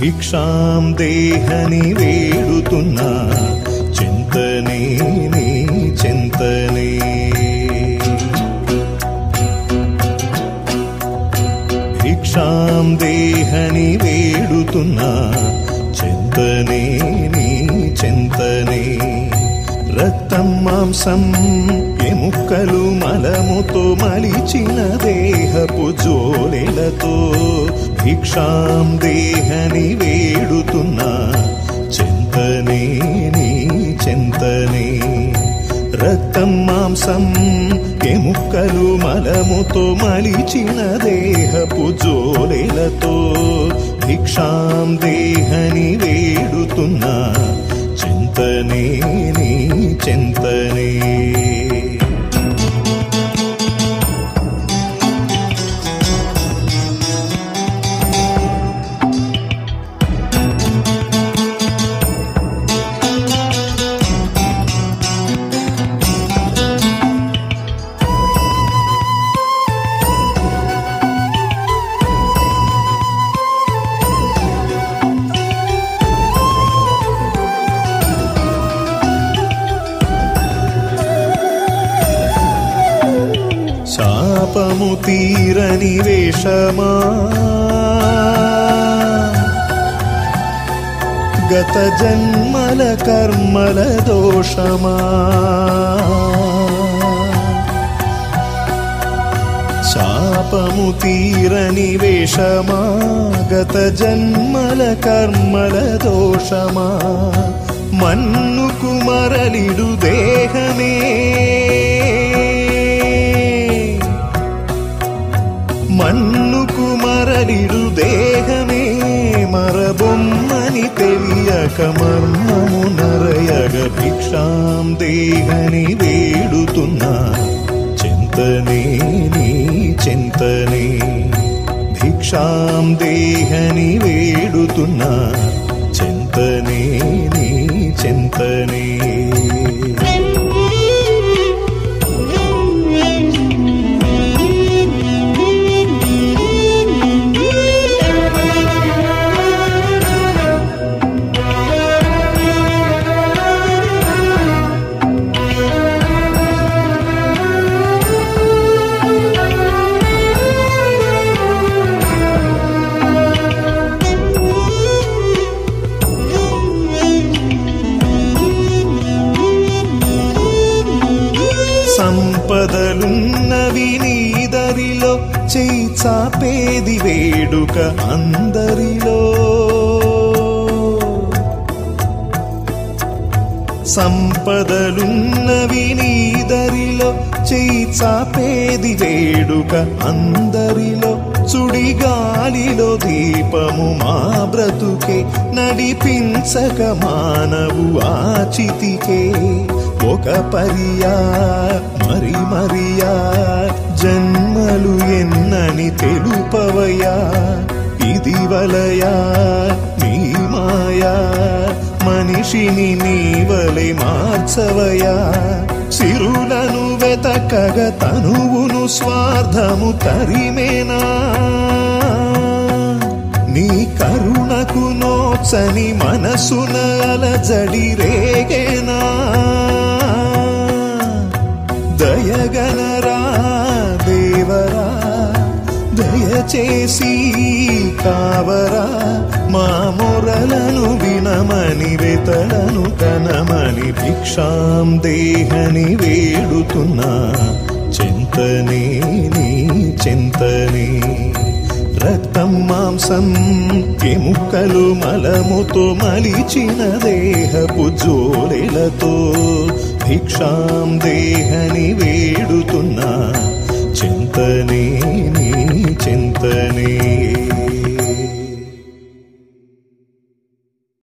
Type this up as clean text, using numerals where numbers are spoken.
భిక్షాం దేహని వేడుతున్నా చింతనే నీ చింతనే భిక్షాం దేహని వేడుతున్నా చింతనే నీ చింతనే రక్తం మాంసం ఎముకలు మలముతో మలిచిన దేహపు జోలెలతో భిక్షాం దేహని వేడుతున్నా చింతనే నీ చింతనే రక్తం మాంసం ఎముకలు మలముతో మలిచిన దేహపు జోలెలతో భిక్షాం దేహని వేడుతున్నా చింతనే నీ చింతనే శాపము తీరని వేషమా గత జన్మల కర్మల దోషమా శాపము తీరని వేషమా గత జన్మల కర్మల దోషమా మన్నుకు మరలిడు దేహమే మన్నుకు మరలిడు దేహమే మరబొమ్మని తెలియక మర్మము నరయగ భిక్షాం దేహని వేడుతున్నా చింతనే నీ చింతనే భిక్షాం దేహని వేడుతున్నా చింతనే నీ చింతనే సంపదలున్నవి నీదరిలో చేయి చాపేది వేడుక అందరిలో సంపదలున్నవి నీదరిలో చేయి చాపేది వేడుక అందరిలో సుడిగాలిలో దీపము మా బ్రతుకే నడిపించక మానవు ఆచితికే ఒక పరియా మరి మరియా జన్మలు ఎన్నని తెలుపవయా ఇది వలయా నీ మాయా మనిషిని నీవలే మార్చవయా సిరులను వెతకగ తనువును స్వార్థము తరిమేనా నీ కరుణకు నోచని మనసున అలజడి రేగేనా దయగనరా దేవరా దయచేసి కావరా మా మొరలను వినమని వెతలను కనమని భిక్షాం దేహని వేడుతున్నా చింతనే నీ చింతనే రక్తం మాంసం ఎముకలు మలముతో మలిచిన దేహపు జోలెలతో భిక్షాం దేహని వేడుతున్నా చింతనే నీ చింతనే